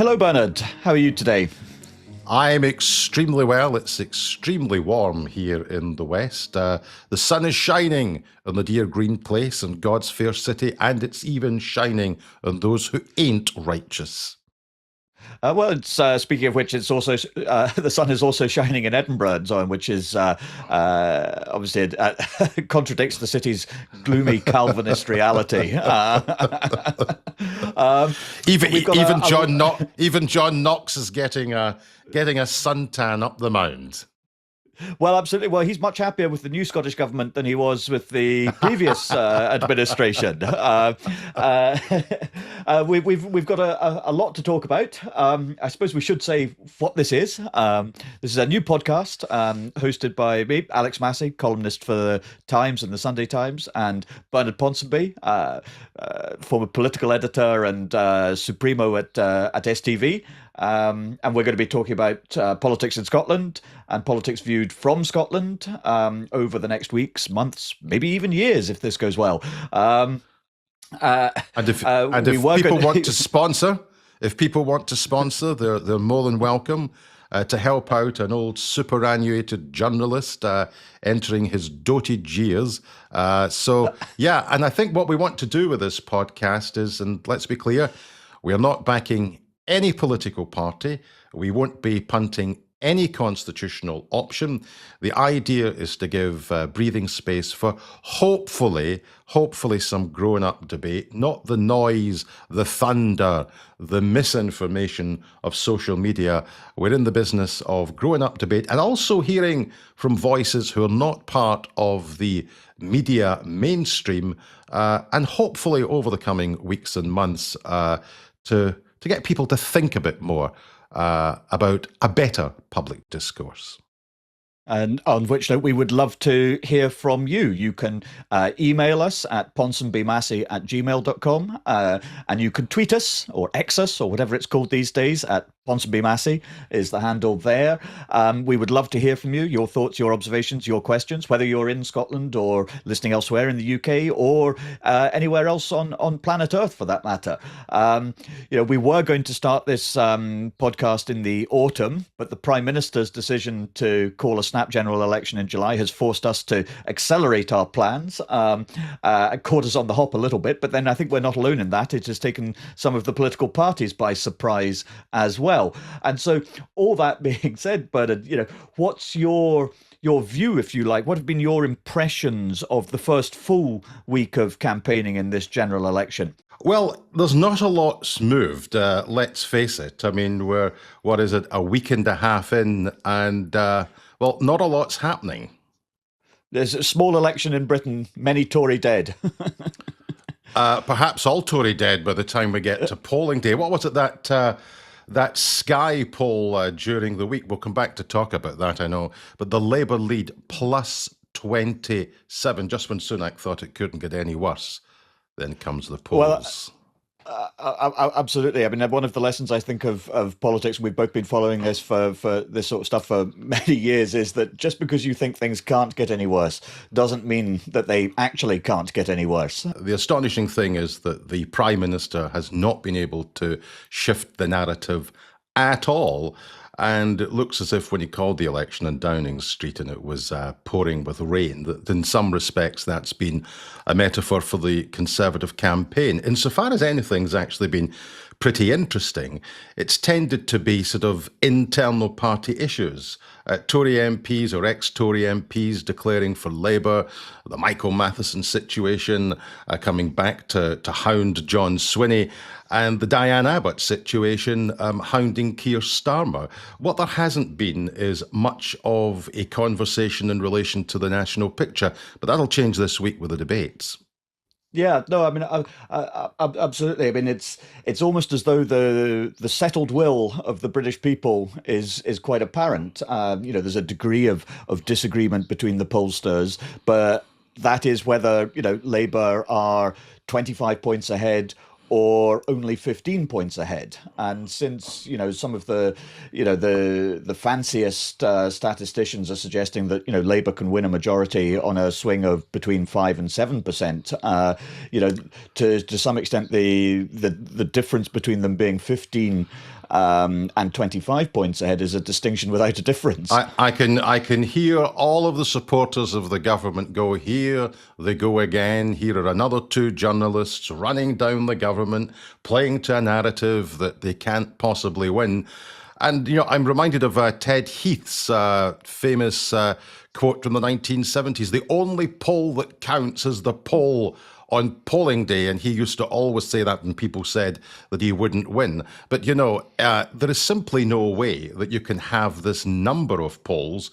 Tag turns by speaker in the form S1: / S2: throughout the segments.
S1: Hello, Bernard. How are you today?
S2: I'm extremely well. It's extremely warm here in the West. The sun is shining on the dear green place in God's fair city, and it's even shining on those who ain't righteous.
S1: Speaking of which, it's also the sun is also shining in Edinburgh, Zoran, which is obviously contradicts the city's gloomy Calvinist reality.
S2: Even John Knox is getting a suntan up the mound.
S1: Well, absolutely. Well, he's much happier with the new Scottish government than he was with the previous administration. We've got a lot to talk about. I suppose we should say what this is. This is a new podcast hosted by me, Alex Massie, columnist for the Times and the Sunday Times, and Bernard Ponsonby, former political editor and Supremo at STV. And we're going to be talking about politics in Scotland and politics viewed from Scotland over the next weeks, months, maybe even years if this goes well.
S2: And if people want to sponsor, they're more than welcome to help out an old superannuated journalist entering his dotage years. And I think what we want to do with this podcast is, and let's be clear, we are not backing any political party. We won't be punting any constitutional option. The idea is to give breathing space for hopefully some grown-up debate, not the noise, the thunder, the misinformation of social media. We're in the business of growing-up debate and also hearing from voices who are not part of the media mainstream, and hopefully over the coming weeks and months to get people to think a bit more about a better public discourse.
S1: And on which note, we would love to hear from you. You can email us at ponsonbymassie@gmail.com, and you can tweet us or X us or whatever it's called these days at Ponsonby Massie is the handle there. We would love to hear from you, your thoughts, your observations, your questions, whether you're in Scotland or listening elsewhere in the UK or anywhere else on planet Earth for that matter. We were going to start this podcast in the autumn, but the Prime Minister's decision to call a snap general election in July has forced us to accelerate our plans. It caught us on the hop a little bit, but then I think we're not alone in that. It has taken some of the political parties by surprise as well. And so all that being said, Bernard, what's your view, if you like? What have been your impressions of the first full week of campaigning in this general election?
S2: Well, there's not a lot's moved, let's face it. I mean, we're, a week and a half in, and, not a lot's happening.
S1: There's a small election in Britain, many Tory dead.
S2: Perhaps all Tory dead by the time we get to polling day. What was it that Sky poll during the week? We'll come back to talk about that, I know. But the Labour lead plus 27, just when Sunak thought it couldn't get any worse. Then comes the polls.
S1: Absolutely. I mean, one of the lessons I think of politics, we've both been following this for this sort of stuff for many years, is that just because you think things can't get any worse doesn't mean that they actually can't get any worse.
S2: The astonishing thing is that the Prime Minister has not been able to shift the narrative at all. And it looks as if when he called the election in Downing Street and it was pouring with rain, that in some respects that's been a metaphor for the Conservative campaign. Insofar as anything's actually been pretty interesting, it's tended to be sort of internal party issues. Tory MPs or ex-Tory MPs declaring for Labour, the Michael Matheson situation, coming back to hound John Swinney, and the Diane Abbott situation, hounding Keir Starmer. What there hasn't been is much of a conversation in relation to the national picture, but that'll change this week with the debates.
S1: Yeah, no, I mean, absolutely. I mean, it's almost as though the settled will of the British people is quite apparent. There's a degree of disagreement between the pollsters, but that is whether, Labour are 25 points ahead or only 15 points ahead. And since, some of the fanciest statisticians are suggesting that, Labour can win a majority on a swing of between 5 and 7%, to some extent, the difference between them being 15 and 25 points ahead is a distinction without a difference.
S2: I can hear all of the supporters of the government go, here they go again. Here are another two journalists running down the government, playing to a narrative that they can't possibly win. And, I'm reminded of Ted Heath's famous quote from the 1970s, the only poll that counts is the poll on polling day. And he used to always say that when people said that he wouldn't win. But, there is simply no way that you can have this number of polls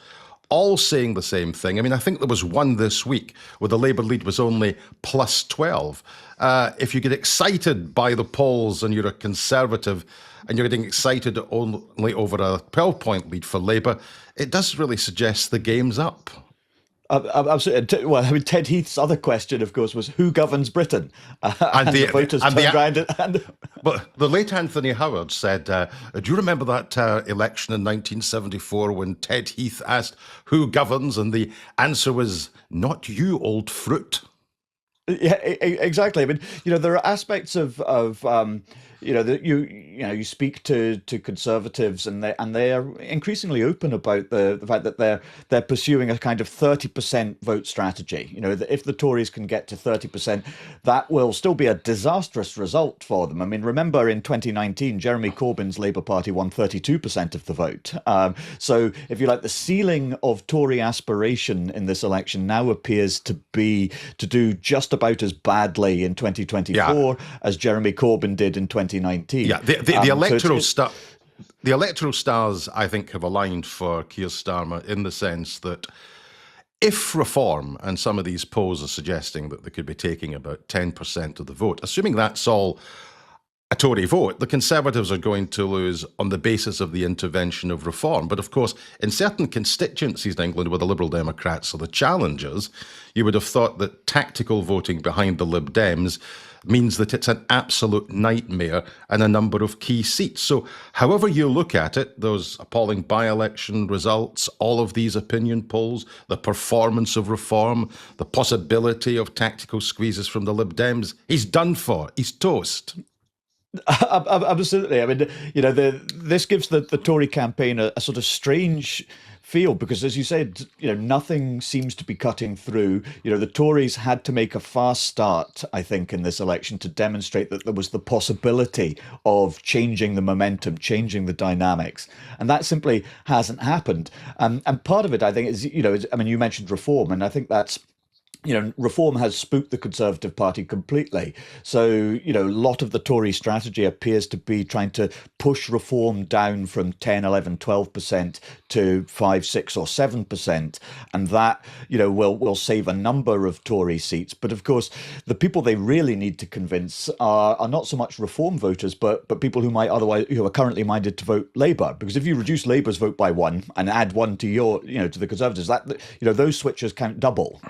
S2: all saying the same thing. I mean, I think there was one this week where the Labour lead was only plus 12. If you get excited by the polls and you're a Conservative and you're getting excited only over a 12-point lead for Labour, it does really suggest the game's up.
S1: Absolutely. Well, I mean, Ted Heath's other question, of course, was who governs Britain? And the voters turned around and...
S2: But the late Anthony Howard said, do you remember that election in 1974 when Ted Heath asked who governs? And the answer was, not you, old fruit.
S1: Yeah, exactly. I mean, there are aspects of that you speak to Conservatives and they are increasingly open about the fact that they're pursuing a kind of 30% vote strategy. That if the Tories can get to 30%, that will still be a disastrous result for them. I mean, remember in 2019, Jeremy Corbyn's Labour Party won 32% of the vote. So if you like, the ceiling of Tory aspiration in this election now appears to be to do just about as badly in 2024 as Jeremy Corbyn did in 2019.
S2: Yeah, the electoral stars, I think, have aligned for Keir Starmer in the sense that if reform, and some of these polls are suggesting that they could be taking about 10% of the vote, assuming that's all a Tory vote, the Conservatives are going to lose on the basis of the intervention of reform. But of course, in certain constituencies in England where the Liberal Democrats are the challengers, you would have thought that tactical voting behind the Lib Dems means that it's an absolute nightmare in a number of key seats. So however you look at it, those appalling by-election results, all of these opinion polls, the performance of reform, the possibility of tactical squeezes from the Lib Dems, he's done for. He's toast.
S1: Absolutely. I mean, this gives the Tory campaign a sort of strange feel because, as you said, nothing seems to be cutting through. The Tories had to make a fast start, I think, in this election to demonstrate that there was the possibility of changing the momentum, changing the dynamics, and that simply hasn't happened. And part of it, I think, is you mentioned reform, and I think that's. Reform has spooked the Conservative Party completely. So, a lot of the Tory strategy appears to be trying to push reform down from 10, 11, 12% to 5, 6 or 7%. And that, will save a number of Tory seats. But of course, the people they really need to convince are not so much reform voters, but people who are currently minded to vote Labour. Because if you reduce Labour's vote by 1 and add 1 to to the Conservatives, that, those switches count double.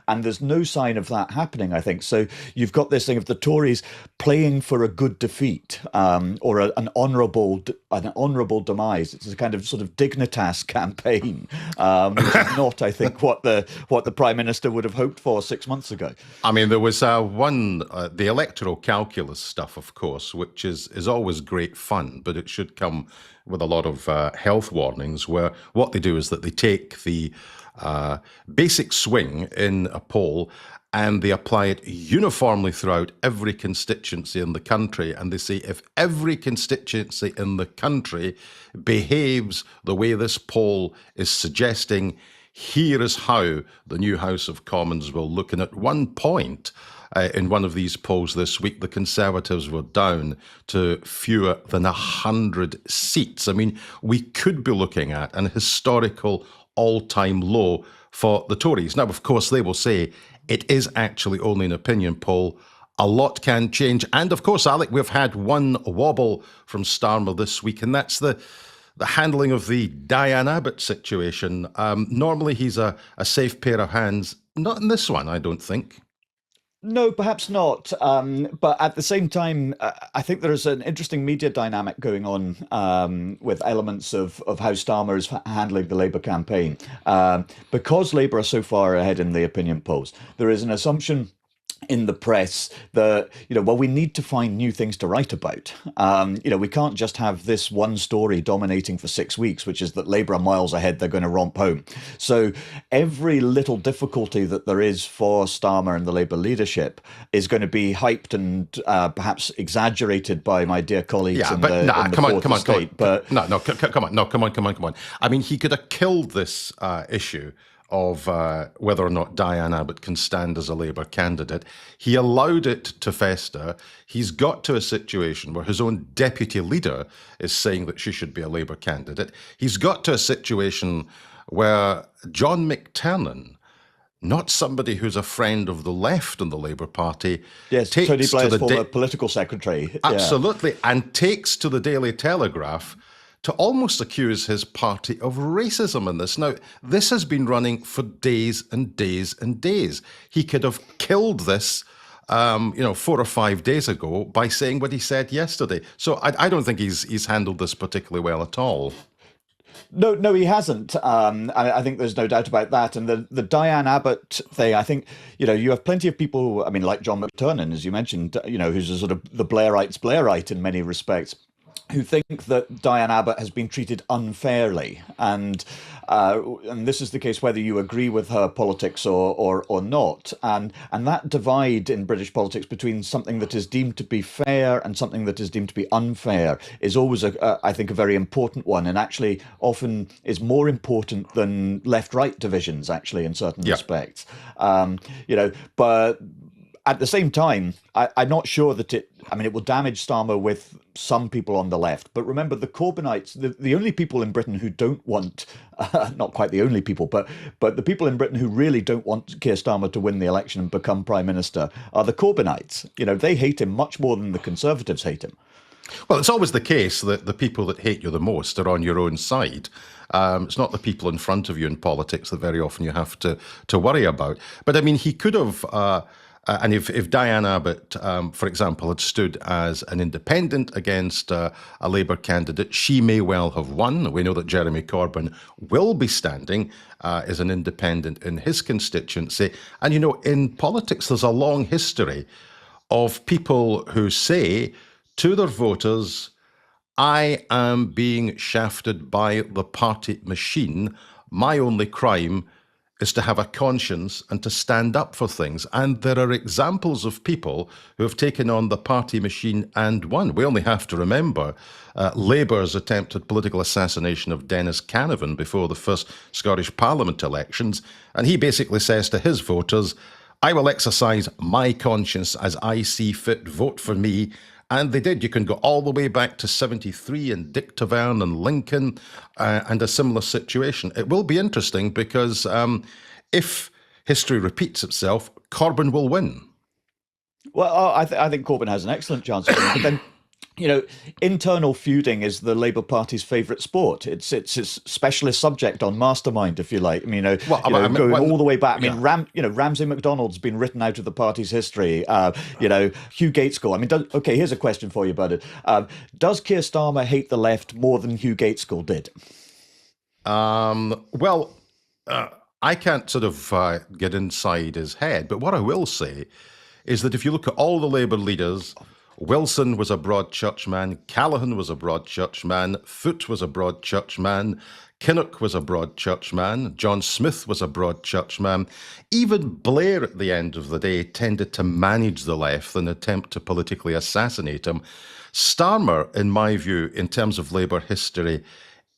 S1: And there's no sign of that happening, I think. So you've got this thing of the Tories playing for a good defeat or an honourable demise. It's a kind of sort of dignitas campaign, which is not, I think, what the Prime Minister would have hoped for 6 months ago.
S2: I mean, there was the electoral calculus stuff, of course, which is always great fun, but it should come with a lot of health warnings, where what they do is that they take the basic swing in a poll and they apply it uniformly throughout every constituency in the country. And they say if every constituency in the country behaves the way this poll is suggesting, here is how the new House of Commons will look. And at one point in one of these polls this week, the Conservatives were down to fewer than 100 seats. I mean, we could be looking at an historical all-time low for the Tories. Now, of course, they will say it is actually only an opinion poll. A lot can change. And of course, Alec, we've had one wobble from Starmer this week, and that's the handling of the Diane Abbott situation. Normally, he's a safe pair of hands. Not in this one, I don't think.
S1: No, perhaps not. But at the same time, I think there is an interesting media dynamic going on with elements of how Starmer is handling the Labour campaign. Because Labour are so far ahead in the opinion polls, there is an assumption in the press that, well, we need to find new things to write about. We can't just have this one story dominating for 6 weeks, which is that Labour are miles ahead, they're going to romp home. So every little difficulty that there is for Starmer and the Labour leadership is going to be hyped and perhaps exaggerated by my dear colleagues in the Fourth Estate. But
S2: come on. I mean, he could have killed this issue of whether or not Diane Abbott can stand as a Labour candidate. He allowed it to fester. He's got to a situation where his own deputy leader is saying that she should be a Labour candidate. He's got to a situation where John McTernan, not somebody who's a friend of the left in the Labour Party,
S1: yes,
S2: takes
S1: Tony Blair's
S2: to the
S1: former political secretary.
S2: Absolutely, and takes to the Daily Telegraph to almost accuse his party of racism in this. Now, this has been running for days and days and days. He could have killed this, 4 or 5 days ago by saying what he said yesterday. So I don't think he's handled this particularly well at all.
S1: No, he hasn't. I think there's no doubt about that. And the Diane Abbott thing, I think, you have plenty of people, I mean, like John McTernan, as you mentioned, who's a sort of the Blairite in many respects, who think that Diane Abbott has been treated unfairly, and this is the case whether you agree with her politics or not, and that divide in British politics between something that is deemed to be fair and something that is deemed to be unfair is always I think a very important one, and actually often is more important than left-right divisions actually in certain respects, but at the same time, I'm not sure that it will damage Starmer with some people on the left. But remember, the Corbynites, the only people in Britain who don't want, not quite the only people, but the people in Britain who really don't want Keir Starmer to win the election and become Prime Minister are the Corbynites. They hate him much more than the Conservatives hate him.
S2: Well, it's always the case that the people that hate you the most are on your own side. It's not the people in front of you in politics that very often you have to worry about. But I mean, he could have... and if Diane Abbott, for example, had stood as an independent against a Labour candidate, she may well have won. We know that Jeremy Corbyn will be standing as an independent in his constituency. And, in politics, there's a long history of people who say to their voters, I am being shafted by the party machine. My only crime is to have a conscience and to stand up for things. And there are examples of people who have taken on the party machine and won. We only have to remember Labour's attempted political assassination of Dennis Canavan before the first Scottish Parliament elections. And he basically says to his voters, I will exercise my conscience as I see fit, vote for me. And they did. You can go all the way back to 73 and Dick Tavern and Lincoln and a similar situation. It will be interesting because if history repeats itself, Corbyn will win.
S1: Well, I think Corbyn has an excellent chance of winning. But then, internal feuding is the Labour Party's favourite sport. It's its specialist subject on Mastermind, if you like. Going all the way back. Ramsay MacDonald's been written out of the party's history. Hugh Gaitskell. Here's a question for you, Bernard. Does Keir Starmer hate the left more than Hugh Gaitskell did?
S2: I can't sort of get inside his head, but what I will say is that if you look at all the Labour leaders, Wilson was a broad church man, Callaghan was a broad church man, Foote was a broad church man, Kinnock was a broad church man, John Smith was a broad church man. Even Blair at the end of the day tended to manage the left and attempt to politically assassinate him. Starmer, in my view, in terms of Labour history,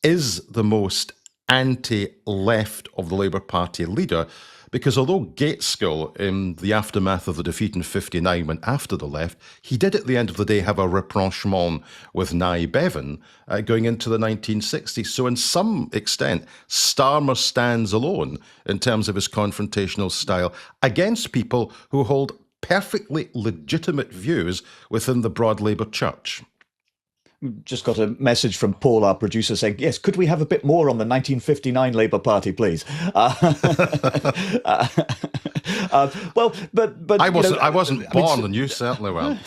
S2: is the most anti-left of the Labour Party leader, because although Gaitskell, in the aftermath of the defeat in 59, went after the left, he did at the end of the day have a rapprochement with Nye Bevan going into the 1960s. So in some extent, Starmer stands alone in terms of his confrontational style against people who hold perfectly legitimate views within the broad Labour church.
S1: Just got a message from Paul, our producer, saying, yes, could we have a bit more on the 1959 Labour Party, please? But
S2: I wasn't born, and you certainly weren't.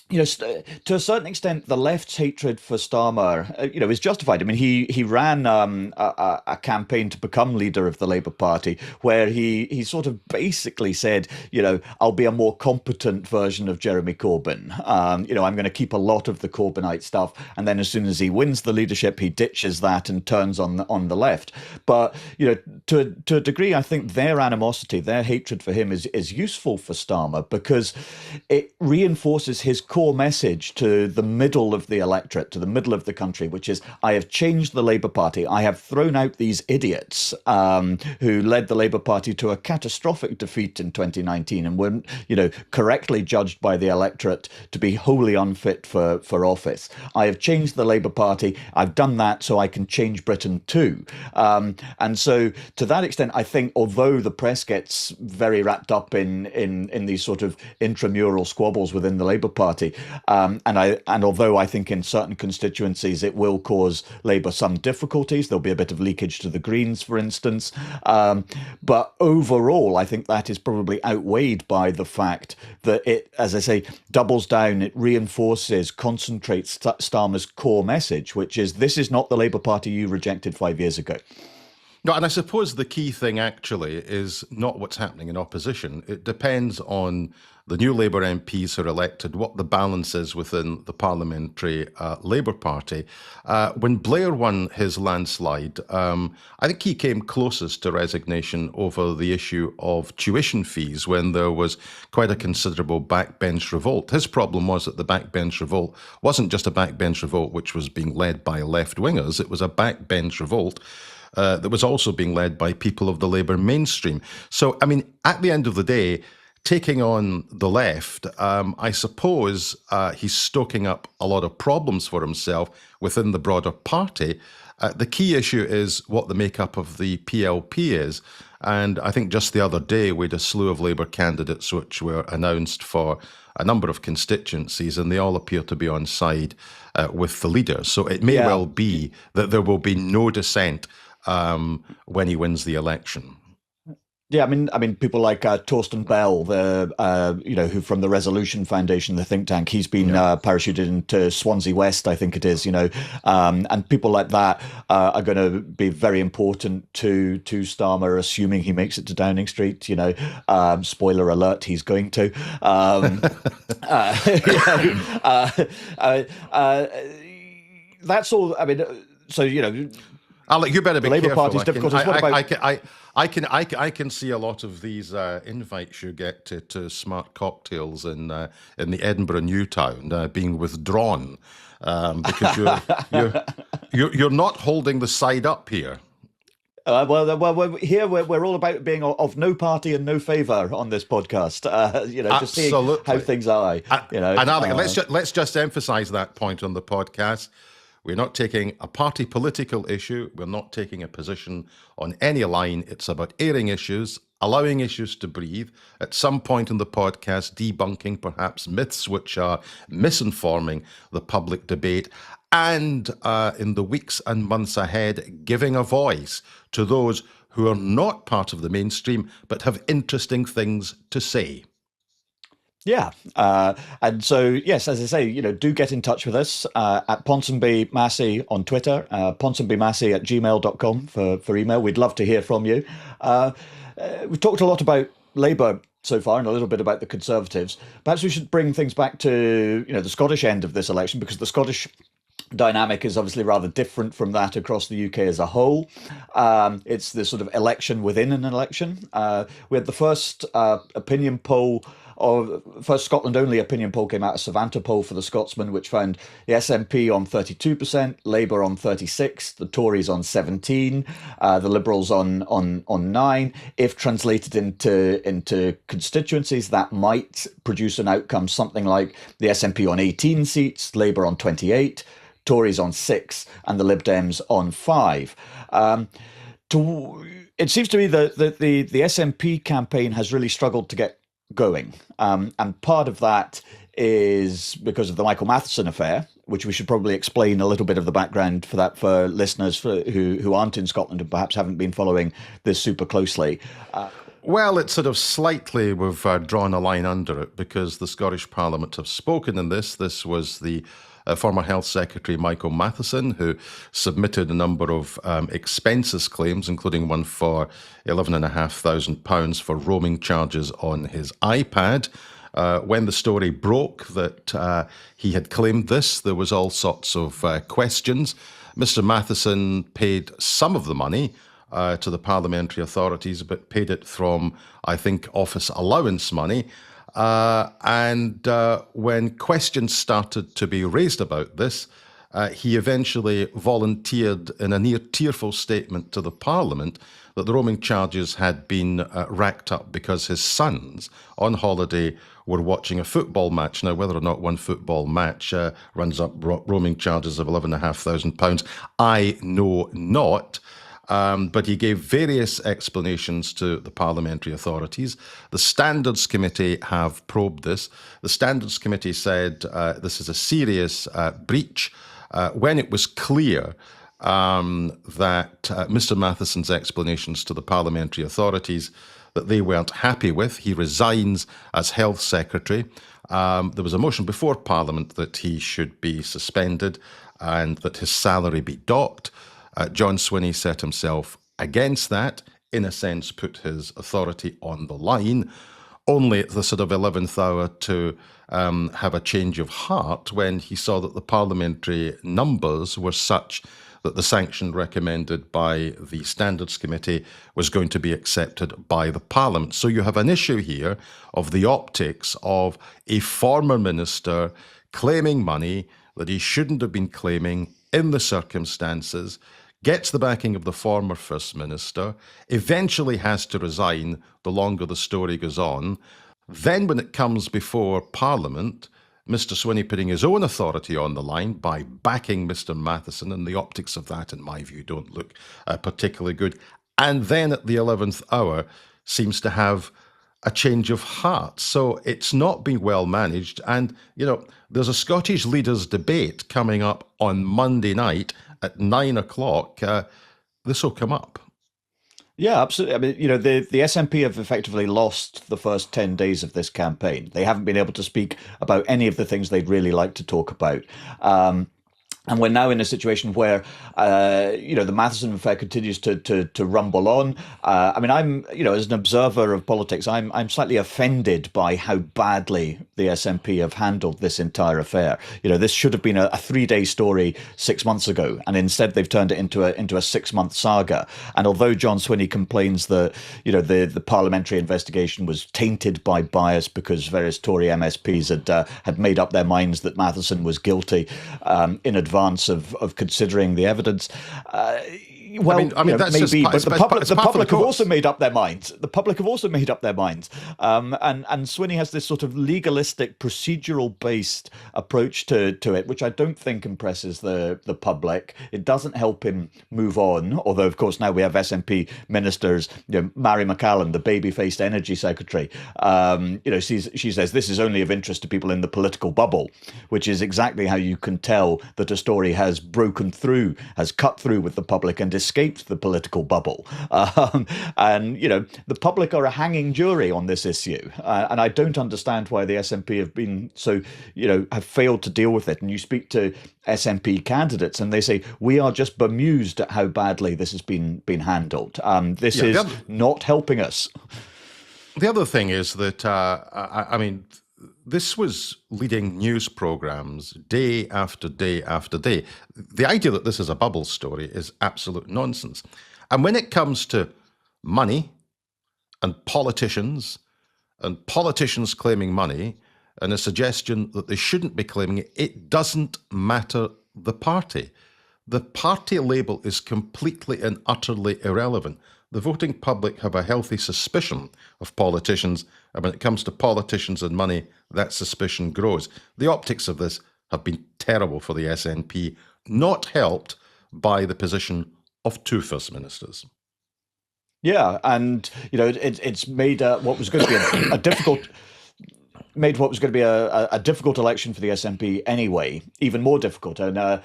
S1: to a certain extent, the left's hatred for Starmer, is justified. I mean, he ran a campaign to become leader of the Labour Party, where he sort of basically said, I'll be a more competent version of Jeremy Corbyn. I'm going to keep a lot of the Corbynite stuff, and then as soon as he wins the leadership, he ditches that and turns on the left. But to a degree, I think their animosity, their hatred for him, is useful for Starmer because it reinforces his core message to the middle of the electorate, to the middle of the country, which is, I have changed the Labour Party. I have thrown out these idiots who led the Labour Party to a catastrophic defeat in 2019 and were, correctly judged by the electorate to be wholly unfit for office. I have changed the Labour Party. I've done that so I can change Britain too. And so to that extent, I think, although the press gets very wrapped up in these sort of intramural squabbles within the Labour Party, and although I think in certain constituencies it will cause Labour some difficulties, there'll be a bit of leakage to the Greens, for instance. But overall, I think that is probably outweighed by the fact that it, as I say, doubles down, it reinforces, concentrates Starmer's core message, which is, this is not the Labour Party you rejected 5 years ago.
S2: No, and I suppose the key thing actually is not what's happening in opposition. It depends on the new Labour MPs who are elected, what the balance is within the parliamentary Labour Party. When Blair won his landslide, I think he came closest to resignation over the issue of tuition fees when there was quite a considerable backbench revolt. His problem was that the backbench revolt wasn't just a backbench revolt which was being led by left-wingers, it was a backbench revolt that was also being led by people of the Labour mainstream. So, I mean, at the end of the day, taking on the left, I suppose he's stoking up a lot of problems for himself within the broader party. The key issue is what the makeup of the PLP is. And I think just the other day we had a slew of Labour candidates which were announced for a number of constituencies, and they all appear to be on side with the leader. So it may well be that there will be no dissent when he wins the election.
S1: Yeah, I mean, people like Torsten Bell, who from the Resolution Foundation, the think tank, he's been parachuted into Swansea West, I think it is, and people like that are going to be very important to Starmer, assuming he makes it to Downing Street. Spoiler alert, he's going to. That's all. I mean, so
S2: Alec, you better be
S1: Labour
S2: careful.
S1: Party's difficulties.
S2: I can see a lot of these invites you get to smart cocktails in the Edinburgh Newtown being withdrawn because you're not holding the side up here.
S1: Well, here we're all about being of no party and no favour on this podcast. Just seeing how things are.
S2: And Alec, let's just emphasise that point on the podcast. We're not taking a party political issue. We're not taking a position on any line. It's about airing issues, allowing issues to breathe, at some point in the podcast, debunking perhaps myths which are misinforming the public debate, and in the weeks and months ahead, giving a voice to those who are not part of the mainstream but have interesting things to say.
S1: Yeah. And so, yes, as I say, do get in touch with us at Ponsonby Massie on Twitter, ponsonbymassie@gmail.com for email. We'd love to hear from you. We've talked a lot about Labour so far and a little bit about the Conservatives. Perhaps we should bring things back to, the Scottish end of this election, because the Scottish dynamic is obviously rather different from that across the UK as a whole. It's the sort of election within an election. We had the first opinion poll, or first Scotland-only opinion poll came out, a Savanta poll for the Scotsman, which found the SNP on 32%, Labour on 36%, the Tories on 17%, the Liberals on 9%. If translated into constituencies, that might produce an outcome something like the SNP on 18 seats, Labour on 28%, Tories on 6%, and the Lib Dems on 5%. It seems to me that the SNP campaign has really struggled to get going. And part of that is because of the Michael Matheson affair, which we should probably explain a little bit of the background for that for listeners who aren't in Scotland and perhaps haven't been following this super closely.
S2: Well, it's sort of slightly, we've drawn a line under it because the Scottish Parliament have spoken in this. This was the former Health Secretary Michael Matheson, who submitted a number of expenses claims, including one for £11,500 for roaming charges on his iPad. When the story broke that he had claimed this, there was all sorts of questions. Mr. Matheson paid some of the money to the parliamentary authorities, but paid it from, I think, office allowance money. And when questions started to be raised about this, he eventually volunteered in a near tearful statement to the Parliament that the roaming charges had been racked up because his sons on holiday were watching a football match. Now, whether or not one football match runs up roaming charges of £11,500, I know not. But he gave various explanations to the parliamentary authorities. The Standards Committee have probed this. The Standards Committee said this is a serious breach. When it was clear that Mr. Matheson's explanations to the parliamentary authorities that they weren't happy with, he resigns as Health Secretary. There was a motion before Parliament that he should be suspended and that his salary be docked. John Swinney set himself against that, in a sense put his authority on the line, only at the sort of 11th hour to have a change of heart when he saw that the parliamentary numbers were such that the sanction recommended by the Standards Committee was going to be accepted by the Parliament. So you have an issue here of the optics of a former minister claiming money that he shouldn't have been claiming in the circumstances, gets the backing of the former First Minister, eventually has to resign the longer the story goes on. Then when it comes before Parliament, Mr. Swinney putting his own authority on the line by backing Mr. Matheson, and the optics of that, in my view, don't look particularly good. And then at the 11th hour seems to have a change of heart. So it's not been well managed. And, you know, there's a Scottish leaders debate coming up on Monday night at 9 o'clock. This will come up.
S1: Yeah, absolutely. I mean, you know, the SNP have effectively lost the first 10 days of this campaign. They haven't been able to speak about any of the things they'd really like to talk about. And we're now in a situation where, you know, the Matheson affair continues to rumble on. I mean, I'm, you know, as an observer of politics, I'm slightly offended by how badly the SNP have handled this entire affair. You know, this should have been a 3-day story 6 months ago, and instead they've turned it into a 6-month saga. And although John Swinney complains that, you know, the parliamentary investigation was tainted by bias because various Tory MSPs had made up their minds that Matheson was guilty in advance of considering the evidence. Well, I mean, that's maybe, but the public have also made up their minds. The public have also made up their minds, and Swinney has this sort of legalistic, procedural-based approach to it, which I don't think impresses the public. It doesn't help him move on. Although, of course, now we have SNP ministers, you know, Mary McCallum, the baby-faced energy secretary. You know, she says this is only of interest to people in the political bubble, which is exactly how you can tell that a story has broken through, has cut through with the public and escaped the political bubble. And, you know, the public are a hanging jury on this issue. And I don't understand why the SNP have been so, you know, have failed to deal with it. And you speak to SNP candidates and they say, we are just bemused at how badly this has been handled. This is not helping us.
S2: The other thing is that, I mean, this was leading news programs day after day after day. The idea that this is a bubble story is absolute nonsense. And when it comes to money and politicians claiming money and a suggestion that they shouldn't be claiming it, it doesn't matter the party. The party label is completely and utterly irrelevant. The voting public have a healthy suspicion of politicians, and when it comes to politicians and money, that suspicion grows. The optics of this have been terrible for the SNP, not helped by the position of two First Ministers. Yeah,
S1: and, you know, it's made what was going to be a difficult... made what was going to be a difficult election for the SNP anyway, even more difficult. And I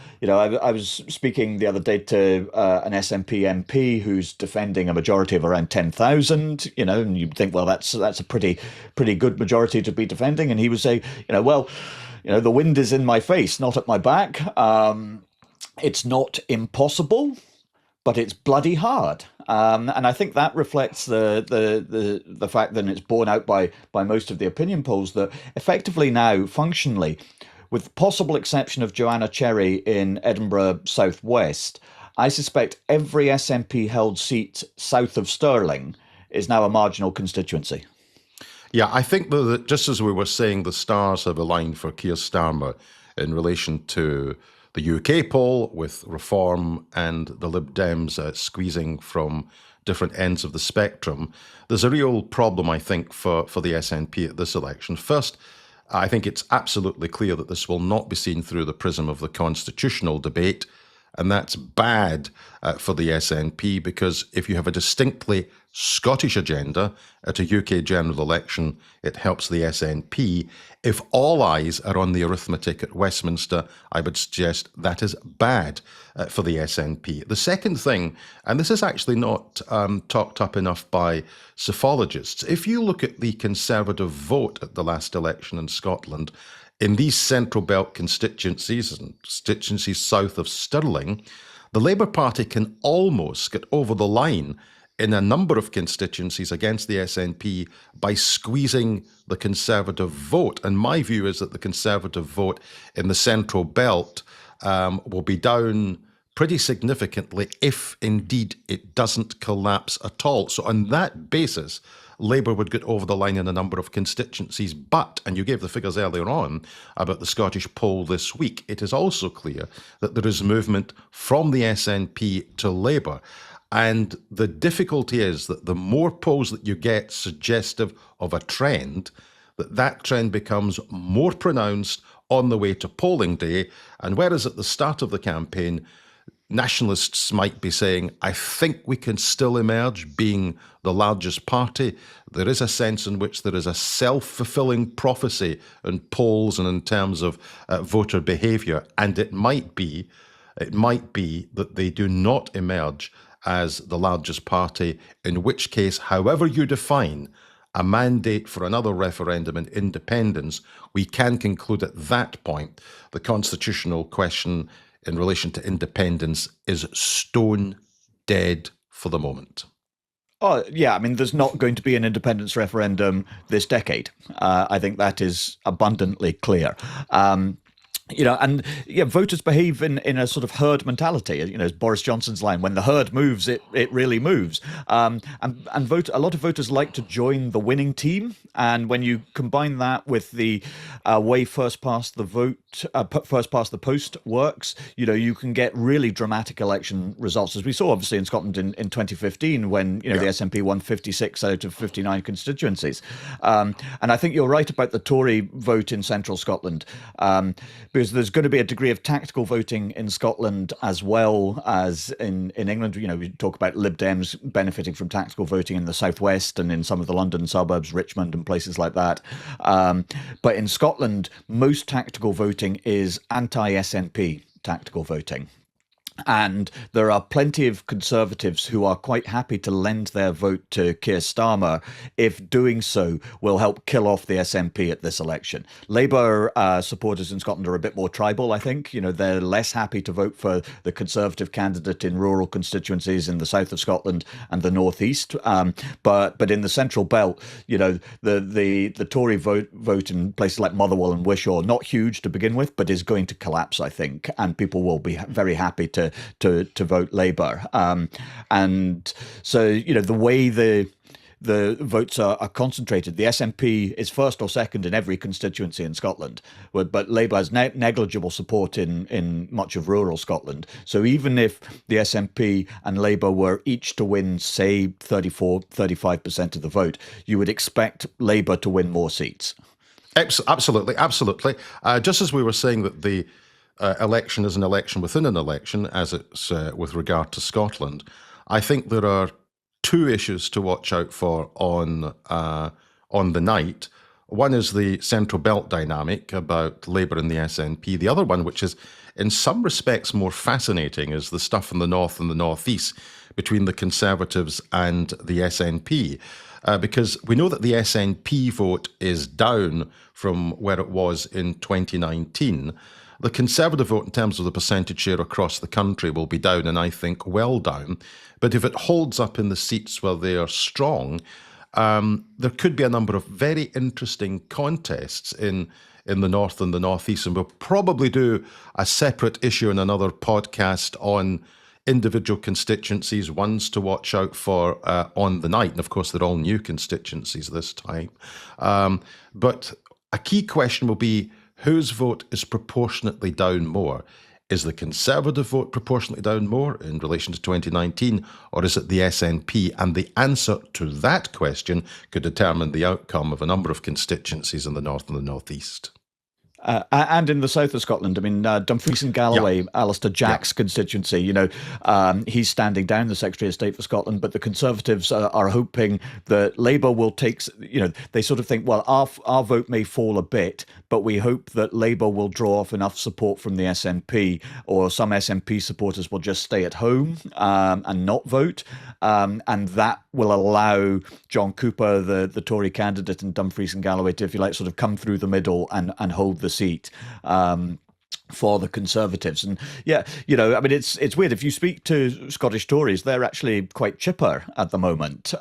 S1: was speaking the other day to an SNP MP who's defending a majority of around 10,000. And you'd think, well, that's a pretty good majority to be defending. And he was saying, the wind is in my face, not at my back. It's not impossible, but it's bloody hard. And I think that reflects the fact that it's borne out by most of the opinion polls that effectively now, functionally, with the possible exception of Joanna Cherry in Edinburgh South West, I suspect every SNP held seat south of Stirling is now a marginal constituency.
S2: Yeah, I think that just as we were saying, the stars have aligned for Keir Starmer in relation to the UK poll, with Reform and the Lib Dems squeezing from different ends of the spectrum. There's a real problem, I think, for the SNP at this election. First, I think it's absolutely clear that this will not be seen through the prism of the constitutional debate. And that's bad for the SNP, because if you have a distinctly Scottish agenda at a UK general election, it helps the SNP. If all eyes are on the arithmetic at Westminster, I would suggest that is bad for the SNP. The second thing, and this is actually not talked up enough by psephologists, if you look at the Conservative vote at the last election in Scotland, in these Central Belt constituencies and constituencies south of Stirling, the Labour Party can almost get over the line in a number of constituencies against the SNP by squeezing the Conservative vote. And my view is that the Conservative vote in the Central Belt will be down pretty significantly if indeed it doesn't collapse at all. So on that basis, Labour would get over the line in a number of constituencies. But, and you gave the figures earlier on about the Scottish poll this week, it is also clear that there is movement from the SNP to Labour. And the difficulty is that the more polls that you get suggestive of a trend, that trend becomes more pronounced on the way to polling day. And whereas at the start of the campaign, nationalists might be saying, I think we can still emerge being the largest party, there is a sense in which there is a self-fulfilling prophecy in polls and in terms of voter behaviour. And it might be that they do not emerge as the largest party, in which case, however you define a mandate for another referendum in independence, we can conclude at that point the constitutional question in relation to independence is stone dead for the moment.
S1: Oh, yeah. I mean, there's not going to be an independence referendum this decade. I think that is abundantly clear. Voters behave in a sort of herd mentality. It's Boris Johnson's line: when the herd moves, it really moves. A lot of voters like to join the winning team, and when you combine that with the way first past the post works, you can get really dramatic election results, as we saw obviously in Scotland in 2015 when the SNP won 56 out of 59 constituencies. And I think you're right about the Tory vote in central Scotland. Because there's going to be a degree of tactical voting in Scotland as well as in England. We talk about Lib Dems benefiting from tactical voting in the southwest and in some of the London suburbs, Richmond and places like that. But in Scotland, most tactical voting is anti-SNP tactical voting. And there are plenty of Conservatives who are quite happy to lend their vote to Keir Starmer if doing so will help kill off the SNP at this election. Labour supporters in Scotland are a bit more tribal, I think. They're less happy to vote for the Conservative candidate in rural constituencies in the south of Scotland and the northeast. But in the central belt, the Tory vote in places like Motherwell and Wishaw, not huge to begin with, but is going to collapse, I think. And people will be very happy to vote Labour. And so, the way the votes are concentrated, the SNP is first or second in every constituency in Scotland, but Labour has negligible support in much of rural Scotland. So even if the SNP and Labour were each to win, say, 35% of the vote, you would expect Labour to win more seats.
S2: Absolutely. Just as we were saying that the election is an election within an election, as it's with regard to Scotland, I think there are two issues to watch out for on the night. One is the central belt dynamic about Labour and the SNP. The other one, which is in some respects more fascinating, is the stuff in the north and the northeast between the Conservatives and the SNP. Because we know that the SNP vote is down from where it was in 2019. The Conservative vote, in terms of the percentage share across the country, will be down, and I think well down. But if it holds up in the seats where they are strong, there could be a number of very interesting contests in the north and the northeast, and we'll probably do a separate issue in another podcast on individual constituencies, ones to watch out for on the night. And of course, they're all new constituencies this time. But a key question will be, whose vote is proportionately down more? Is the Conservative vote proportionately down more in relation to 2019, or is it the SNP? And the answer to that question could determine the outcome of a number of constituencies in the north and the northeast.
S1: And in the south of Scotland, I mean, Dumfries and Galloway, Alistair Jack's constituency, he's standing down, the Secretary of State for Scotland, but the Conservatives are hoping that Labour will take, they sort of think, well, our vote may fall a bit, but we hope that Labour will draw off enough support from the SNP, or some SNP supporters will just stay at home and not vote. And that will allow John Cooper, the Tory candidate in Dumfries and Galloway, to, if you like, sort of come through the middle and hold the seat for the Conservatives. And I mean, it's weird. If you speak to Scottish Tories, they're actually quite chipper at the moment.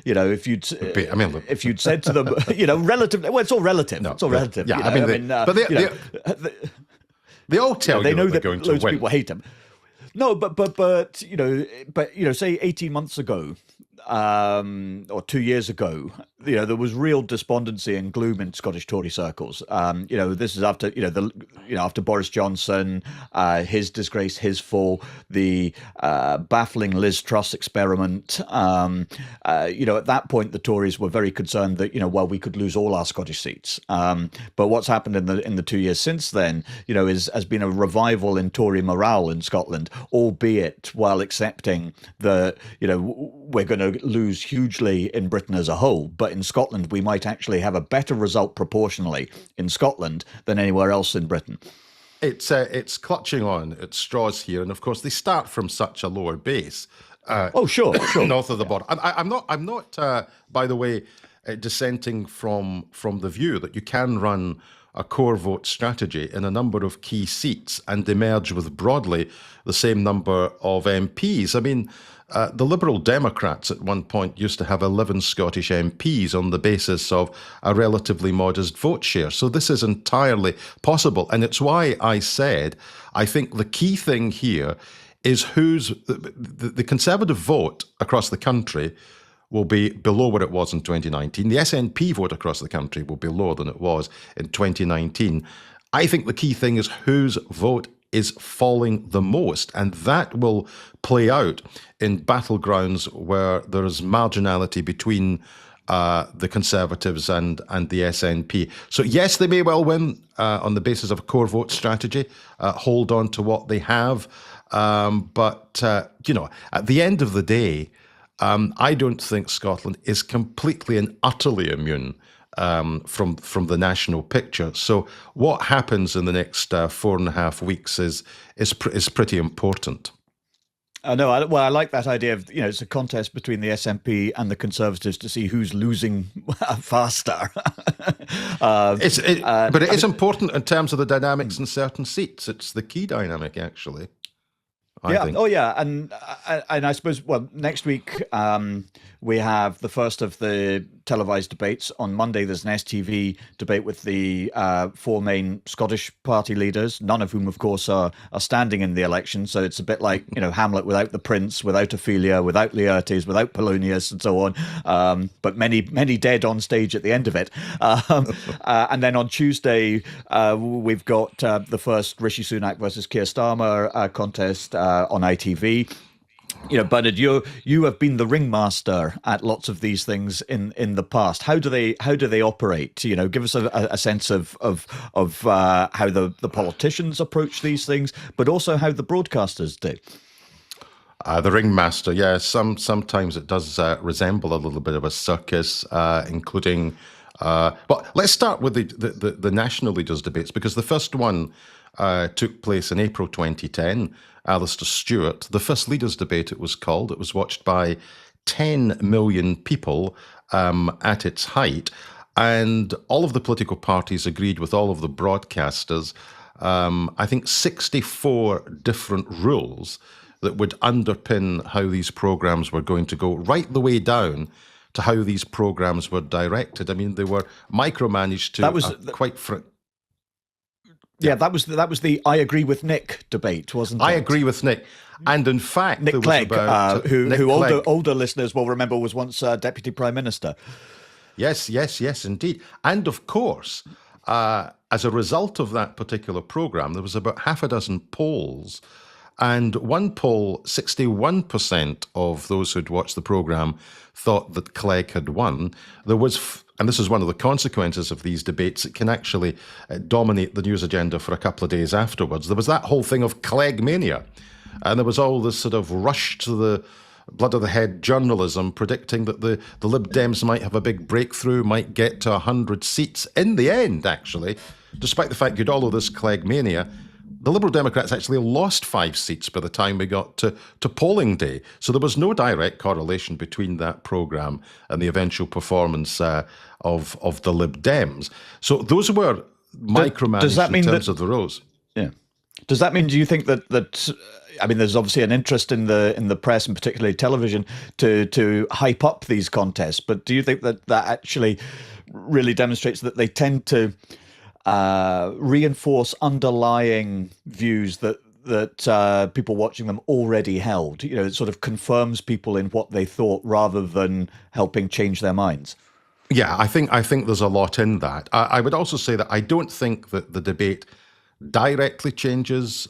S1: If you'd said to them, relatively, well, it's all relative. No, it's all relative.
S2: Yeah, they all tell
S1: they
S2: you
S1: know
S2: that they're going to win.
S1: Loads of people hate them. No, but say 18 months ago, or 2 years ago, there was real despondency and gloom in Scottish Tory circles. This is after after Boris Johnson, his disgrace, his fall, the baffling Liz Truss experiment. At that point, the Tories were very concerned that we could lose all our Scottish seats. But what's happened in the 2 years since then, has been a revival in Tory morale in Scotland, albeit while accepting that we're going to lose hugely in Britain as a whole, but in Scotland we might actually have a better result proportionally in Scotland than anywhere else in Britain.
S2: It's clutching on its straws here, and of course they start from such a lower base.
S1: Sure.
S2: North of the border. I'm not. By the way, dissenting from the view that you can run a core vote strategy in a number of key seats and emerge with broadly the same number of MPs. I mean, the Liberal Democrats at one point used to have 11 Scottish MPs on the basis of a relatively modest vote share. So this is entirely possible. And it's why I said I think the key thing here is the Conservative vote across the country will be below what it was in 2019. The SNP vote across the country will be lower than it was in 2019. I think the key thing is whose vote is falling the most, and that will play out in battlegrounds where there is marginality between the Conservatives and the SNP. So yes, they may well win on the basis of a core vote strategy, hold on to what they have. But at the end of the day, I don't think Scotland is completely and utterly immune from the national picture. So what happens in the next 4.5 weeks is pretty important.
S1: No, I like that idea of, it's a contest between the SNP and the Conservatives to see who's losing faster.
S2: But it is important in terms of the dynamics in certain seats. It's the key dynamic, actually. I think.
S1: Oh yeah, and I suppose next week we have the first of the televised debates. On Monday there's an STV debate with the four main Scottish party leaders, none of whom of course are standing in the election. So it's a bit like Hamlet without the prince, without Ophelia, without Laertes, without Polonius, and so on. But many dead on stage at the end of it. And then on Tuesday we've got the first Rishi Sunak versus Keir Starmer contest on ITV. Bernard, you have been the ringmaster at lots of these things in the past. How do they operate? Give us a sense of how the politicians approach these things, but also how the broadcasters do.
S2: The ringmaster, yeah. Sometimes it does resemble a little bit of a circus, including But let's start with the national leaders' debates, because the first one took place in April 2010. Alistair Stewart, the first leaders' debate, it was called. It was watched by 10 million people at its height. And all of the political parties agreed with all of the broadcasters, I think 64 different rules that would underpin how these programs were going to go, right the way down to how these programs were directed. I mean, they were micromanaged to quite...
S1: Yeah, that was the I agree with Nick debate, wasn't it?
S2: I agree with Nick. And in fact,
S1: Nick Clegg, who
S2: Clegg.
S1: older listeners will remember was once Deputy Prime Minister.
S2: Yes, indeed. And of course, as a result of that particular programme, there was about half a dozen polls. And one poll, 61% of those who'd watched the programme thought that Clegg had won. There was, and this is one of the consequences of these debates, it can actually dominate the news agenda for a couple of days afterwards. There was that whole thing of Clegg mania. And there was all this sort of rush to the blood of the head journalism predicting that the Lib Dems might have a big breakthrough, might get to 100 seats. In the end, actually, despite the fact you had all of this Clegg mania, the Liberal Democrats actually lost 5 seats by the time we got to polling day. So there was no direct correlation between that programme and the eventual performance of the Lib Dems. So those were micromanaged in terms of the rows.
S1: Yeah. Does that mean, do you think that I mean, there's obviously an interest in the press and particularly television to hype up these contests, but do you think that actually really demonstrates that they tend to reinforce underlying views that people watching them already held? You know, it sort of confirms people in what they thought rather than helping change their minds.
S2: Yeah, I think there's a lot in that. I would also say that I don't think that the debate directly changes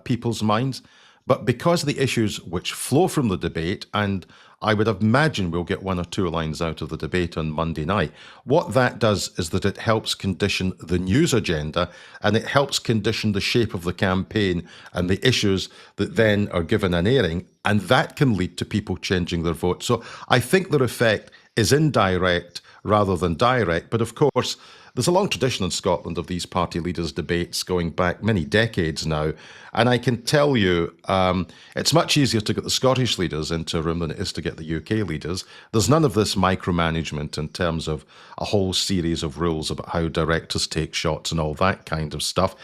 S2: people's minds, but because the issues which flow from the debate, and I would imagine we'll get 1 or 2 lines out of the debate on Monday night, what that does is that it helps condition the news agenda, and it helps condition the shape of the campaign and the issues that then are given an airing, and that can lead to people changing their vote. So I think their effect is indirect rather than direct, but of course, there's a long tradition in Scotland of these party leaders' debates going back many decades now. And I can tell you, it's much easier to get the Scottish leaders into a room than it is to get the UK leaders. There's none of this micromanagement in terms of a whole series of rules about how directors take shots and all that kind of stuff.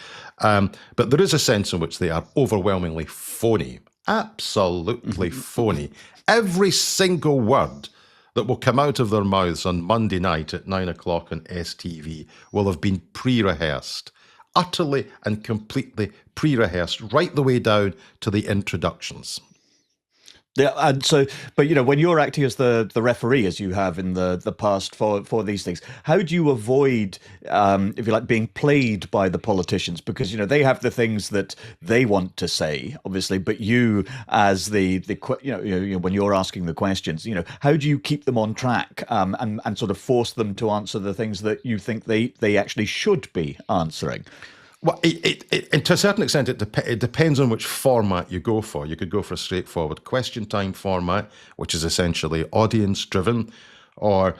S2: But there is a sense in which they are overwhelmingly phony, absolutely phony. Every single word that will come out of their mouths on Monday night at 9 o'clock on STV will have been pre-rehearsed, utterly and completely pre-rehearsed, right the way down to the introductions.
S1: Yeah, and so, but you know, when you're acting as the referee, as you have in the past for these things, how do you avoid, if you like, being played by the politicians? Because you know they have the things that they want to say, obviously, but you, as the when you're asking the questions, you know, how do you keep them on track and sort of force them to answer the things that you think they actually should be answering?
S2: Well, and to a certain extent, it depends on which format you go for. You could go for a straightforward question time format, which is essentially audience-driven, or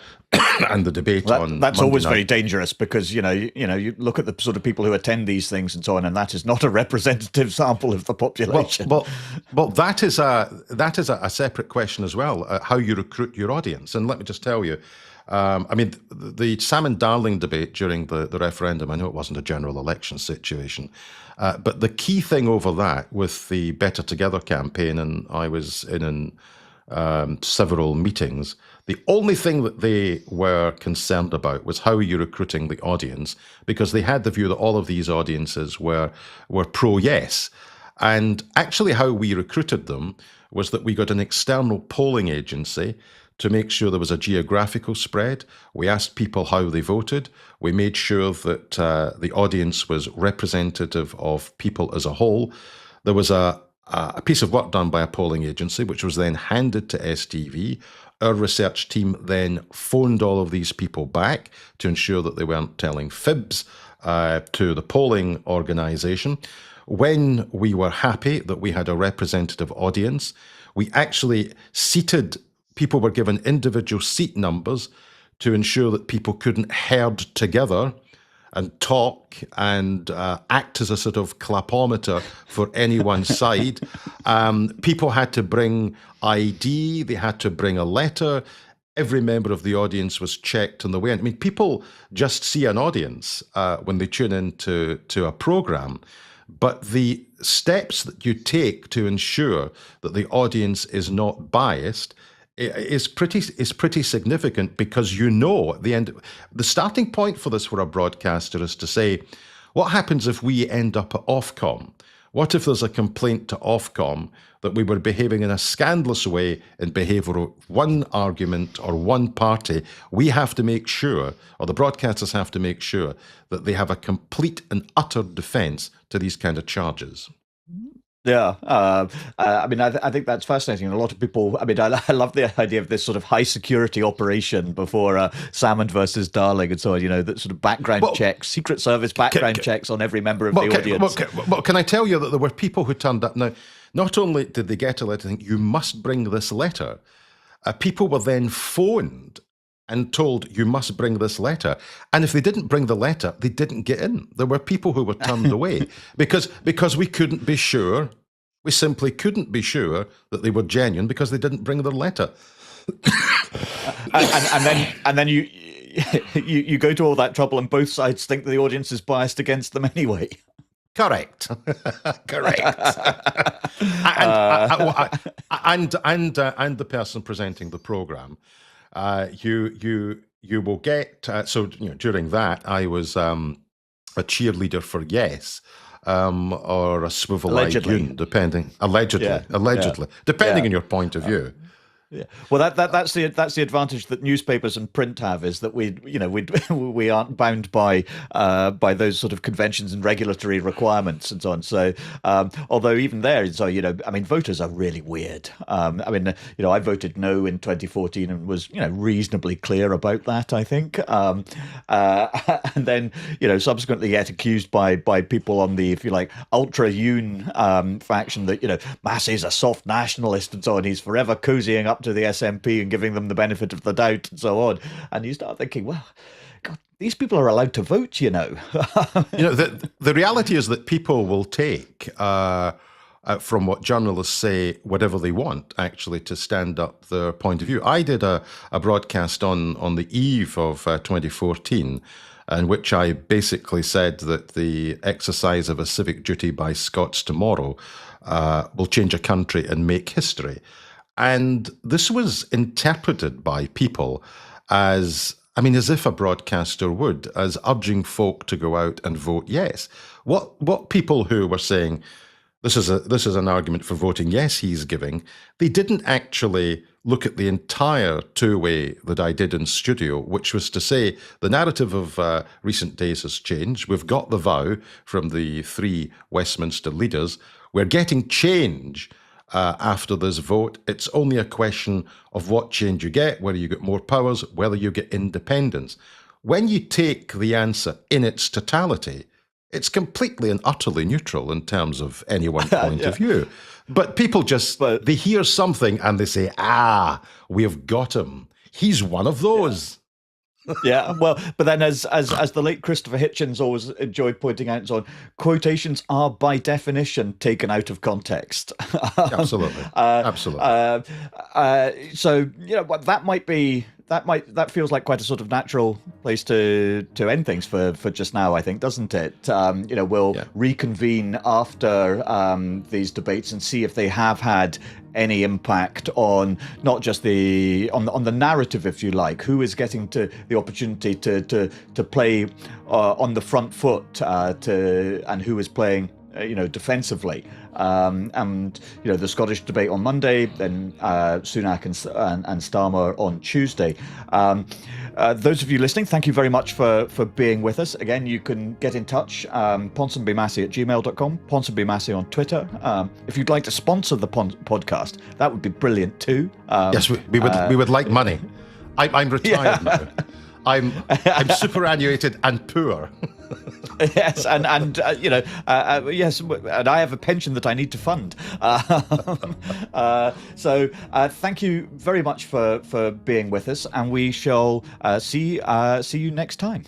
S2: and the debate on
S1: that's
S2: Monday
S1: always
S2: night.
S1: very dangerous because you look at the sort of people who attend these things and so on, and that is not a representative sample of the population.
S2: Well, that is a separate question as well. How you recruit your audience, and let me just tell you. I mean, the Salmon Darling debate during the referendum, I know it wasn't a general election situation, but the key thing over that with the Better Together campaign, and I was in several meetings, the only thing that they were concerned about was how you're recruiting the audience, because they had the view that all of these audiences were pro-yes. And actually how we recruited them was that we got an external polling agency to make sure there was a geographical spread. We asked people how they voted. We made sure that the audience was representative of people as a whole. There was a piece of work done by a polling agency, which was then handed to STV. Our research team then phoned all of these people back to ensure that they weren't telling fibs to the polling organisation. When we were happy that we had a representative audience, we actually seated, people were given individual seat numbers to ensure that people couldn't herd together and talk and act as a sort of clapometer for any one side. People had to bring ID, they had to bring a letter. Every member of the audience was checked on the way in. I mean, people just see an audience when they tune into a program, but the steps that you take to ensure that the audience is not biased is pretty significant, because you know at the end, the starting point for this for a broadcaster is to say, what happens if we end up at Ofcom? What if there's a complaint to Ofcom that we were behaving in a scandalous way in behaviour of one argument or one party? We have to make sure, or the broadcasters have to make sure, that they have a complete and utter defence to these kind of charges.
S1: Yeah, I mean, I think that's fascinating. A lot of people, I mean, I love the idea of this sort of high security operation before Salmond versus Darling and so on, that sort of background checks, Secret Service background checks on every member of the audience.
S2: Can I tell you that there were people who turned up? Now, not only did they get a letter saying, you must bring this letter, people were then phoned and told, you must bring this letter. And if they didn't bring the letter, they didn't get in. There were people who were turned away because we couldn't be sure. We simply couldn't be sure that they were genuine because they didn't bring their letter.
S1: and then you go to all that trouble and both sides think the audience is biased against them anyway.
S2: Correct. Correct. And the person presenting the program, you will get. So during that, I was a cheerleader for Yes, or a swivel-eyed goon, depending. Allegedly, depending on your point of view.
S1: Yeah. Well, that's the advantage that newspapers and print have, is that we aren't bound by those sort of conventions and regulatory requirements and so on. So although even there, so I mean, voters are really weird. I mean, I voted no in 2014 and was reasonably clear about that, I think. And then subsequently get accused by people on the, if you like, ultra Yoon faction that Massie's a soft nationalist and so on. He's forever cozying up to the SNP and giving them the benefit of the doubt and so on. And you start thinking, well, God, these people are allowed to vote,
S2: The reality is that people will take from what journalists say whatever they want, actually, to stand up their point of view. I did a broadcast on the eve of 2014, in which I basically said that the exercise of a civic duty by Scots tomorrow will change a country and make history. And this was interpreted by people as if a broadcaster would, as urging folk to go out and vote yes. What people who were saying, this is an argument for voting yes he's giving, they didn't actually look at the entire two-way that I did in studio, which was to say the narrative of recent days has changed. We've got the vow from the three Westminster leaders. We're getting change after this vote. It's only a question of what change you get, whether you get more powers, whether you get independence. When you take the answer in its totality, it's completely and utterly neutral in terms of any one point of view. But people they hear something and they say, we have got him. He's one of those.
S1: Yeah, well, but then as the late Christopher Hitchens always enjoyed pointing out and so on, quotations are by definition taken out of context.
S2: Absolutely.
S1: So that feels like quite a sort of natural place to end things for just now, I think, doesn't it? We'll reconvene after these debates and see if they have had any impact on not just on the narrative, if you like, who is getting to the opportunity to play on the front foot, and who is playing defensively. And the Scottish debate on Monday, then Sunak and Starmer on Tuesday. Those of you listening, thank you very much for being with us. Again, you can get in touch, ponsonbymassie@gmail.com, Ponsonby Massie on Twitter. If you'd like to sponsor the podcast, that would be brilliant too.
S2: Yes, we would like money. I'm retired now. I'm superannuated and poor.
S1: Yes, and yes, and I have a pension that I need to fund. So thank you very much for being with us, and we shall see you next time.